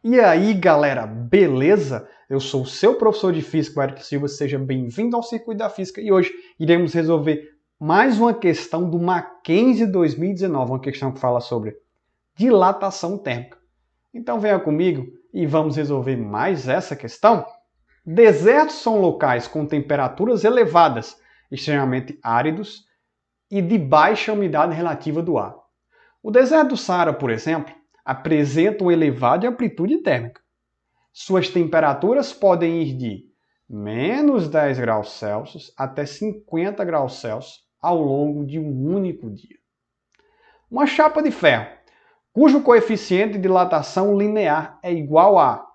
E aí, galera, beleza? Eu sou o seu professor de Física, Eric Silva, seja bem-vindo ao Circuito da Física e hoje iremos resolver mais uma questão do Mackenzie 2019, uma questão que fala sobre dilatação térmica. Então venha comigo e vamos resolver mais essa questão. Desertos são locais com temperaturas elevadas, extremamente áridos e de baixa umidade relativa do ar. O deserto do Saara, por exemplo, apresenta uma elevada amplitude térmica. Suas temperaturas podem ir de menos 10 graus Celsius até 50 graus Celsius ao longo de um único dia. Uma chapa de ferro, cujo coeficiente de dilatação linear é igual a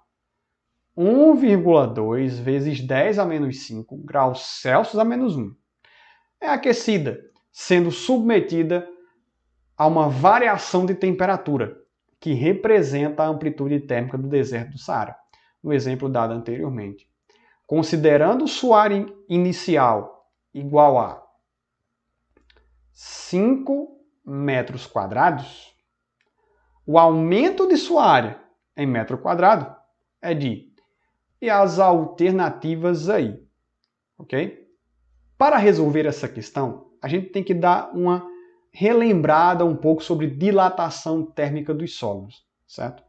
1,2 vezes 10 a menos 5 graus Celsius a menos 1, é aquecida, sendo submetida a uma variação de temperatura, que representa a amplitude térmica do deserto do Saara, no exemplo dado anteriormente. Considerando sua área inicial igual a 5 metros quadrados, o aumento de sua área em metro quadrado é de... E as alternativas aí, ok? Para resolver essa questão, a gente tem que dar uma relembrada um pouco sobre dilatação térmica dos sólidos, certo?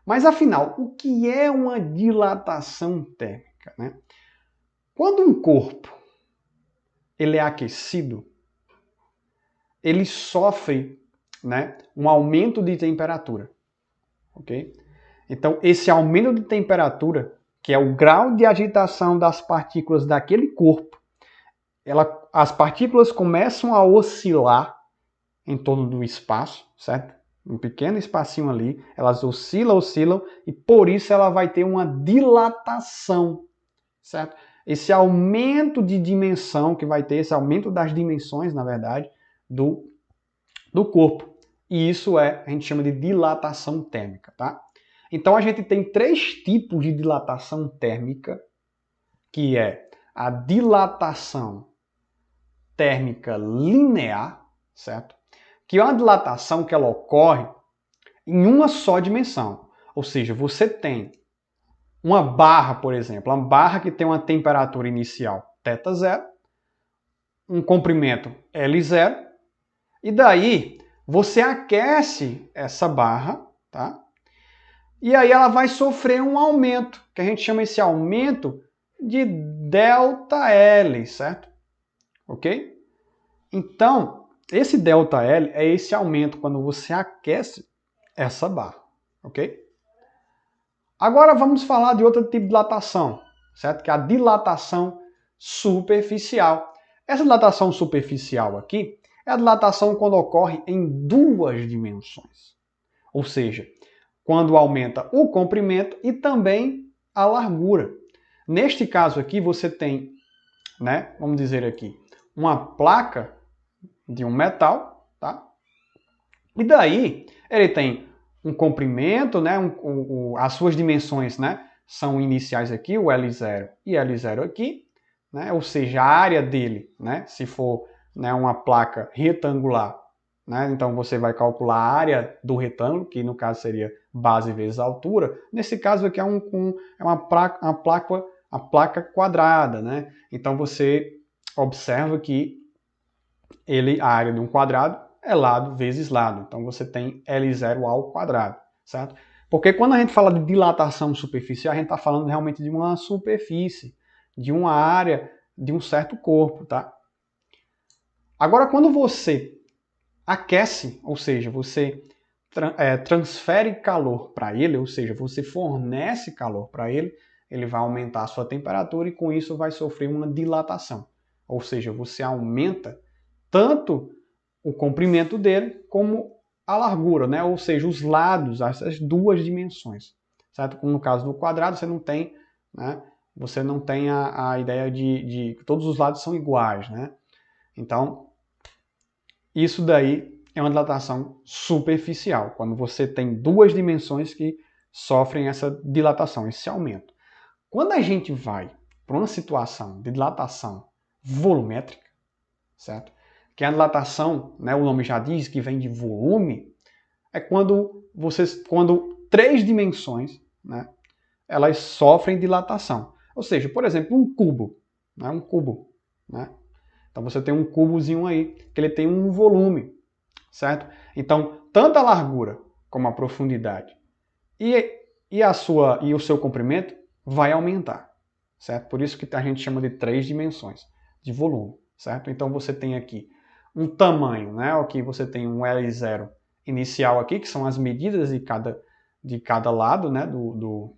Mas afinal, o que é uma dilatação térmica, né? Quando um corpo ele é aquecido, ele sofre, né, um aumento de temperatura, ok? Então, esse aumento de temperatura, que é o grau de agitação das partículas daquele corpo, as partículas começam a oscilar em torno do espaço, certo? Um pequeno espacinho ali, elas oscilam, e por isso ela vai ter uma dilatação, certo? Esse aumento de dimensão que vai ter, esse aumento das dimensões, na verdade, do corpo. E isso a gente chama de dilatação térmica, tá? Então a gente tem três tipos de dilatação térmica, que é a dilatação térmica linear, certo? Que é uma dilatação que ela ocorre em uma só dimensão. Ou seja, você tem uma barra, por exemplo, uma barra que tem uma temperatura inicial θ0, um comprimento L0, e daí você aquece essa barra, tá? E aí ela vai sofrer um aumento, que a gente chama esse aumento de ΔL, certo? Ok? Então, esse ΔL é esse aumento quando você aquece essa barra, ok? Agora vamos falar de outro tipo de dilatação, certo? Que é a dilatação superficial. Essa dilatação superficial aqui é a dilatação quando ocorre em duas dimensões. Ou seja, quando aumenta o comprimento e também a largura. Neste caso aqui você tem, né, vamos dizer aqui, uma placa de um metal, tá? E daí ele tem um comprimento, né, as suas dimensões, né, são iniciais aqui, o L0 e L0 aqui, né, ou seja, a área dele, né, se for, né, uma placa retangular, né, então você vai calcular a área do retângulo, que no caso seria base vezes altura. Nesse caso aqui é uma placa quadrada, né? Então você observa que a área de um quadrado é lado vezes lado. Então você tem L0 ao quadrado, certo? Porque quando a gente fala de dilatação superficial, a gente está falando realmente de uma superfície, de uma área, de um certo corpo, tá? Agora, quando você aquece, ou seja, você transfere calor para ele, ou seja, você fornece calor para ele, ele vai aumentar a sua temperatura e com isso vai sofrer uma dilatação. Ou seja, você aumenta tanto o comprimento dele como a largura, né? Ou seja, os lados, essas duas dimensões, certo? Como no caso do quadrado, você não tem, né? Você não tem a ideia de que todos os lados são iguais, né? Então, isso daí é uma dilatação superficial, quando você tem duas dimensões que sofrem essa dilatação, esse aumento. Quando a gente vai para uma situação de dilatação volumétrica, certo? Que a dilatação, né, o nome já diz que vem de volume, é quando três dimensões, né, elas sofrem dilatação. Ou seja, por exemplo, um cubo. Né, um cubo. Né? Então você tem um cubozinho aí, que ele tem um volume, certo? Então, tanto a largura como a profundidade e o seu comprimento vai aumentar, certo? Por isso que a gente chama de 3 dimensões de volume, certo? Então você tem aqui um tamanho, né? Aqui você tem um L0 inicial aqui, que são as medidas de cada lado, né? Do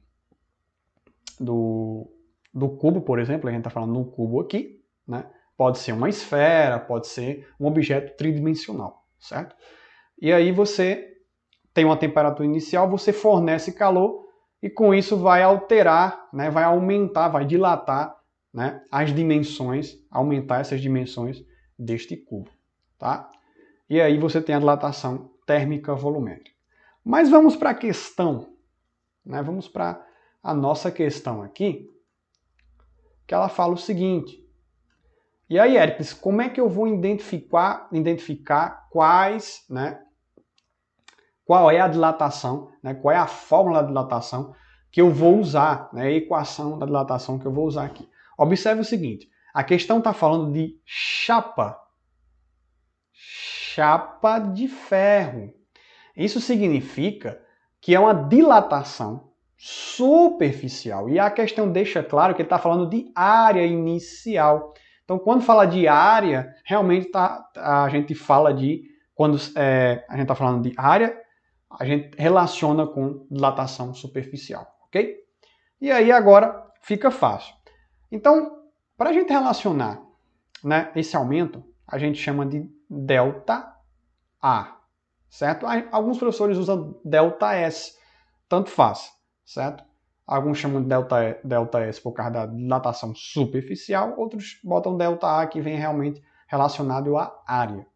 cubo, por exemplo, a gente está falando no cubo aqui, né? Pode ser uma esfera, pode ser um objeto tridimensional, certo? E aí você tem uma temperatura inicial, você fornece calor e com isso vai alterar, né, vai aumentar, vai dilatar, né, as dimensões, aumentar essas dimensões deste cubo. Tá? E aí você tem a dilatação térmica volumétrica. Mas vamos para a questão, né, vamos para a nossa questão aqui, que ela fala o seguinte: e aí, Héricles, como é que eu vou identificar quais, né, qual é a dilatação, né, qual é a fórmula da dilatação que eu vou usar, né, a equação da dilatação que eu vou usar aqui. Observe o seguinte, a questão está falando de chapa de ferro. Isso significa que é uma dilatação superficial. E a questão deixa claro que ele está falando de área inicial. Então, quando fala de área, realmente a gente fala de... Quando a gente está falando de área, a gente relaciona com dilatação superficial, ok? E aí agora fica fácil. Então, para a gente relacionar, né, esse aumento, a gente chama de delta A, certo? Alguns professores usam delta S, tanto faz, certo? Alguns chamam de delta S por causa da dilatação superficial, outros botam delta A, que vem realmente relacionado à área,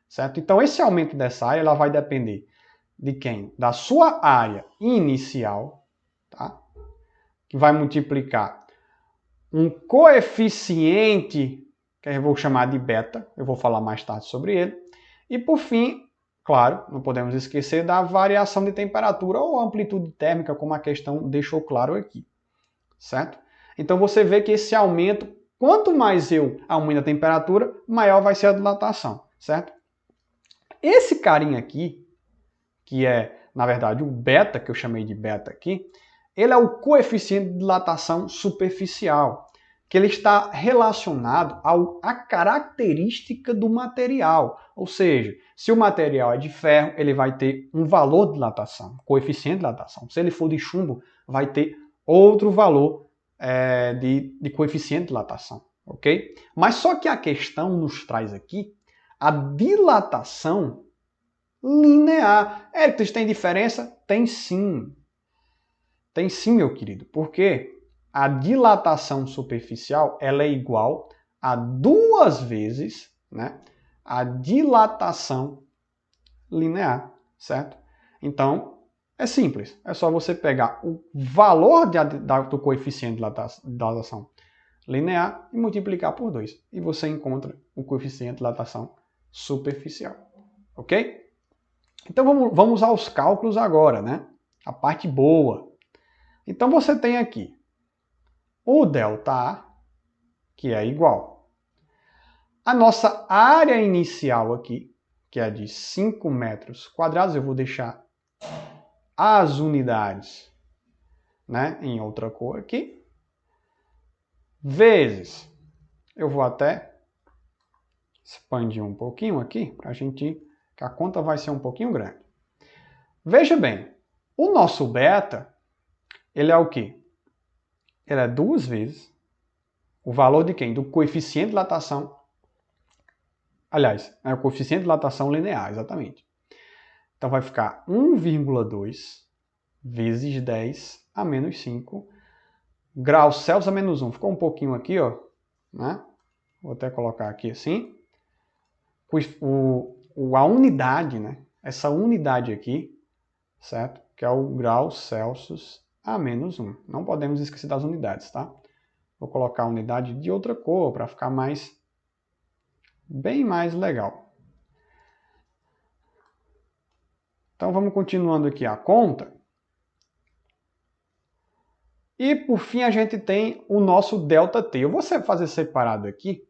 certo? Então, esse aumento dessa área ela vai depender de quem? Da sua área inicial, tá? Que vai multiplicar um coeficiente, que eu vou chamar de beta, eu vou falar mais tarde sobre ele, e por fim, claro, não podemos esquecer da variação de temperatura ou amplitude térmica, como a questão deixou claro aqui, certo? Então você vê que esse aumento, quanto mais eu aumento a temperatura, maior vai ser a dilatação, certo? Esse carinha aqui, que é, na verdade, o beta, que eu chamei de beta aqui, ele é o coeficiente de dilatação superficial, que ele está relacionado à característica do material. Ou seja, se o material é de ferro, ele vai ter um valor de dilatação, coeficiente de dilatação. Se ele for de chumbo, vai ter outro valor de coeficiente de dilatação, ok? Mas só que a questão nos traz aqui a dilatação linear. Héricles, tem diferença? Tem sim. Tem sim, meu querido. Porque a dilatação superficial ela é igual a 2 vezes, né, a dilatação linear, certo? Então, é simples. É só você pegar o valor do coeficiente de dilatação linear e multiplicar por 2. E você encontra o coeficiente de dilatação superficial. Ok? Então vamos aos cálculos agora, né? A parte boa. Então você tem aqui o ΔA, que é igual a nossa área inicial aqui, que é de 5 metros quadrados. Eu vou deixar as unidades, né, em outra cor aqui. Vezes, eu vou até expandir um pouquinho aqui, para a gente, que a conta vai ser um pouquinho grande. Veja bem, o nosso beta, ele é o quê? Ele é 2 vezes o valor de quem? Do coeficiente de dilatação. Aliás, é o coeficiente de dilatação linear, exatamente. Então vai ficar 1,2 vezes 10 a menos 5 graus Celsius a menos 1. Ficou um pouquinho aqui, ó, né? Vou até colocar aqui assim. A unidade, né? Essa unidade aqui, certo? Que é o grau Celsius a menos 1. Não podemos esquecer das unidades, tá? Vou colocar a unidade de outra cor para ficar bem mais legal. Então vamos continuando aqui a conta. E, por fim, a gente tem o nosso ΔT. Eu vou fazer separado aqui,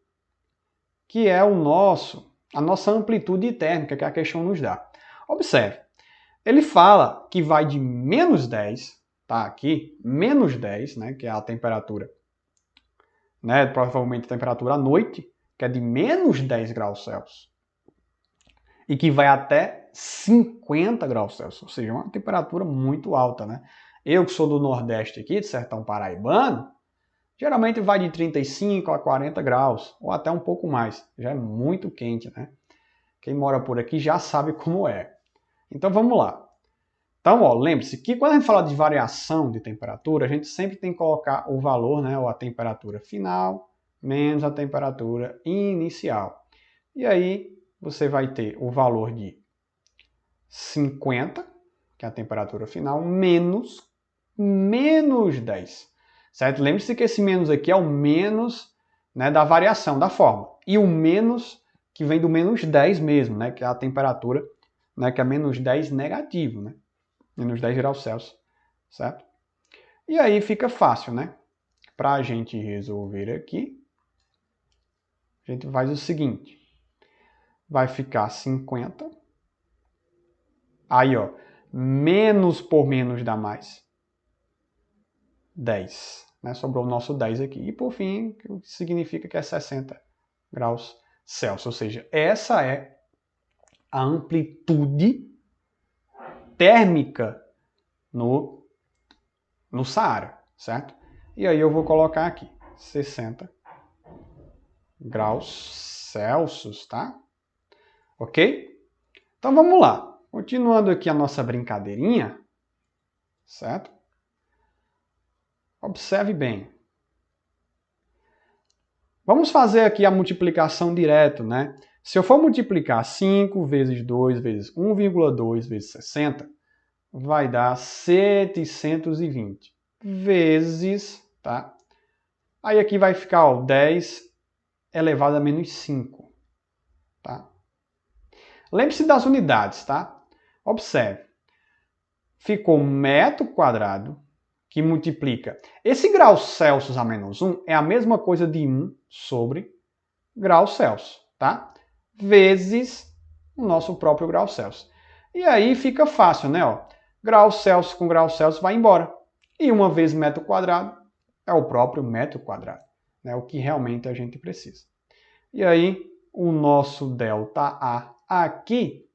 que é a nossa amplitude térmica que a questão nos dá. Observe, ele fala que vai de menos 10, tá aqui, menos 10, né, que é a temperatura, né, provavelmente a temperatura à noite, que é de menos 10 graus Celsius, e que vai até 50 graus Celsius, ou seja, uma temperatura muito alta, né? Eu que sou do Nordeste aqui, de Sertão Paraibano, geralmente vai de 35 a 40 graus, ou até um pouco mais, já é muito quente, né? Quem mora por aqui já sabe como é. Então vamos lá. Então, ó, lembre-se que quando a gente fala de variação de temperatura, a gente sempre tem que colocar o valor, né, ou a temperatura final, menos a temperatura inicial. E aí você vai ter o valor de 50, que é a temperatura final, menos 10. Certo? Lembre-se que esse menos aqui é o menos, né, da variação da forma. E o menos que vem do menos 10 mesmo, né, que é a temperatura, né, que é menos 10 negativo, né? Menos 10 graus Celsius, certo? E aí fica fácil, né? Para a gente resolver aqui, a gente faz o seguinte. Vai ficar 50. Aí, ó, menos por menos dá mais 10. Né? Sobrou o nosso 10 aqui. E por fim, o que significa que é 60 graus Celsius. Ou seja, essa é a amplitude térmica no Saara, certo? E aí eu vou colocar aqui 60 graus Celsius, tá? Ok? Então vamos lá. Continuando aqui a nossa brincadeirinha, certo? Observe bem. Vamos fazer aqui a multiplicação direto, né? Se eu for multiplicar 5 vezes 2 vezes 1,2 vezes 60, vai dar 720 vezes, tá? Aí aqui vai ficar, ó, 10 elevado a menos 5, tá? Lembre-se das unidades, tá? Observe. Ficou metro quadrado que multiplica. Esse grau Celsius a menos 1 é a mesma coisa de 1 sobre grau Celsius, tá? Vezes o nosso próprio grau Celsius. E aí fica fácil, né? Ó, grau Celsius com grau Celsius vai embora. E uma vez metro quadrado é o próprio metro quadrado, né? O que realmente a gente precisa. E aí o nosso ΔA aqui,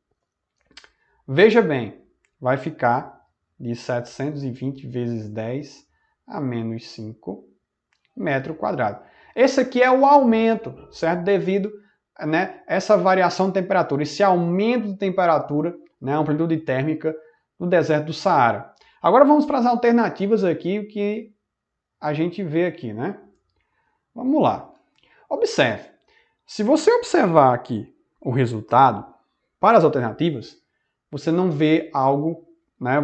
veja bem, vai ficar de 720 vezes 10 a menos 5 metro quadrado. Esse aqui é o aumento, certo? Devido, né, essa variação de temperatura, esse aumento de temperatura, né, amplitude térmica no deserto do Saara. Agora vamos para as alternativas aqui, o que a gente vê aqui, né? Vamos lá. Observe. Se você observar aqui o resultado para as alternativas, você não vê algo, né?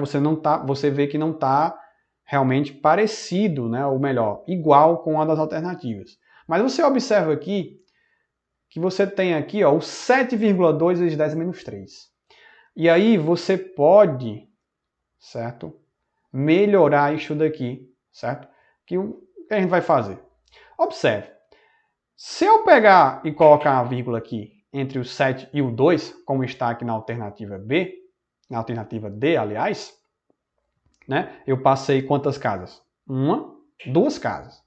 Você vê que não está realmente parecido, né? Ou melhor, igual com a das alternativas. Mas você observa aqui que você tem aqui, ó, o 7,2 vezes 10 a menos 3. E aí você pode, certo? Melhorar isso daqui, certo? O que a gente vai fazer? Observe. Se eu pegar e colocar a vírgula aqui entre o 7 e o 2, como está aqui na alternativa B, na alternativa D, aliás, né? Eu passei quantas casas? Duas casas.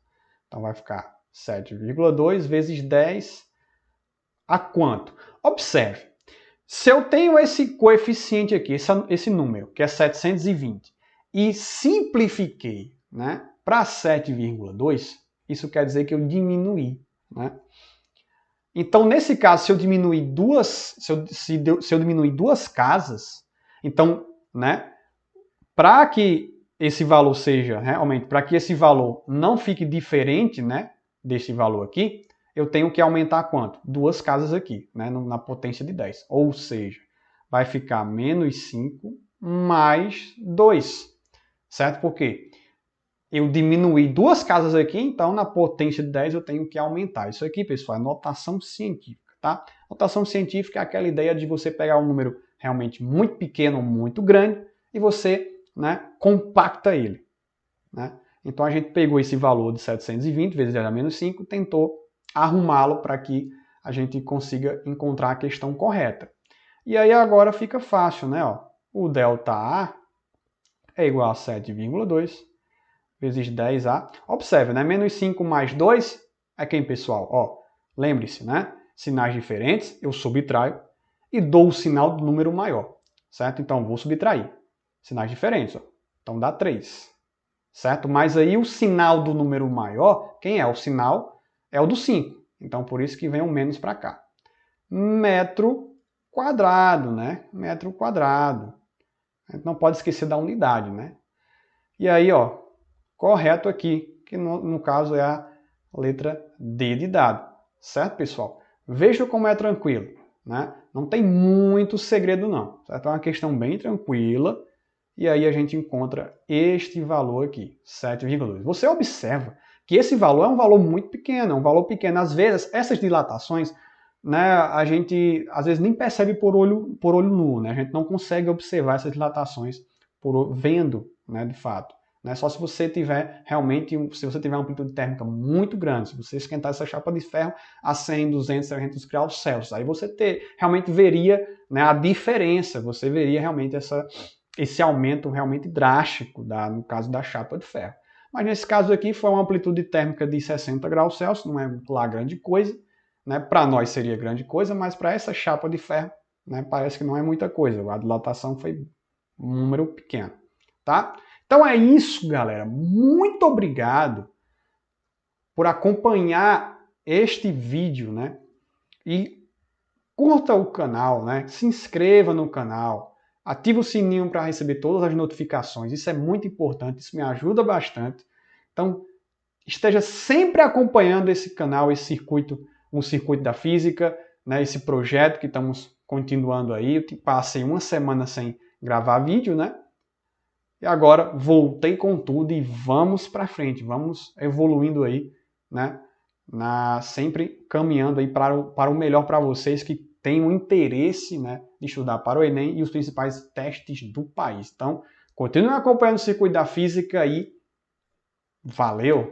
Então vai ficar 7,2 vezes 10 a quanto? Observe. Se eu tenho esse coeficiente aqui, esse número, que é 720, e simplifiquei, né, para 7,2, isso quer dizer que eu diminuí. Né? Então, nesse caso, se eu diminuir duas casas, então, né, para que esse valor seja realmente, para que esse valor não fique diferente, né, desse valor aqui, eu tenho que aumentar quanto? Duas casas aqui, né, na potência de 10. Ou seja, vai ficar menos 5 mais 2. Certo? Por quê? Eu diminuí duas casas aqui, então na potência de 10 eu tenho que aumentar. Isso aqui, pessoal, é notação científica, tá? Notação científica é aquela ideia de você pegar um número realmente muito pequeno, muito grande, e você, né, compacta ele. Né? Então a gente pegou esse valor de 720 vezes 10 a menos 5, tentou arrumá-lo para que a gente consiga encontrar a questão correta. E aí agora fica fácil, né? Ó, o ΔA é igual a 7,2 vezes 10A. Observe, né? Menos 5 mais 2 é quem, pessoal? Ó, lembre-se, né? Sinais diferentes, eu subtraio e dou o sinal do número maior, certo? Então, vou subtrair. Sinais diferentes, ó. Então, dá 3, certo? Mas aí o sinal do número maior, quem é? O sinal é o do 5. Então, por isso que vem o menos para cá. Metro quadrado, né? Metro quadrado. A gente não pode esquecer da unidade, né? E aí, ó, correto aqui, que no caso é a letra D de dado. Certo, pessoal? Veja como é tranquilo, né? Não tem muito segredo não, certo? É uma questão bem tranquila. E aí a gente encontra este valor aqui, 7,2. Você observa que esse valor é um valor muito pequeno, é um valor pequeno. Às vezes, essas dilatações, né, a gente às vezes nem percebe por olho nu, né? A gente não consegue observar essas dilatações vendo, né, de fato. Né? Só se você tiver realmente, se você tiver uma amplitude térmica muito grande, se você esquentar essa chapa de ferro a 100, 200, 300 graus Celsius, aí você realmente veria, né, a diferença, você veria realmente esse aumento realmente drástico, no caso da chapa de ferro. Mas nesse caso aqui foi uma amplitude térmica de 60 graus Celsius, não é lá grande coisa, né? Para nós seria grande coisa, mas para essa chapa de ferro, né, parece que não é muita coisa, a dilatação foi um número pequeno, tá? Então é isso, galera. Muito obrigado por acompanhar este vídeo, né? E curta o canal, né? Se inscreva no canal, ative o sininho para receber todas as notificações. Isso é muito importante, isso me ajuda bastante. Então, esteja sempre acompanhando esse canal, esse circuito, o circuito da física, né? Esse projeto que estamos continuando aí. Eu passei uma semana sem gravar vídeo, né? E agora voltei com tudo e vamos para frente, vamos evoluindo aí, né? Sempre caminhando aí para o melhor para vocês que têm o interesse, né, de estudar para o Enem e os principais testes do país. Então, continue acompanhando o circuito da física e valeu!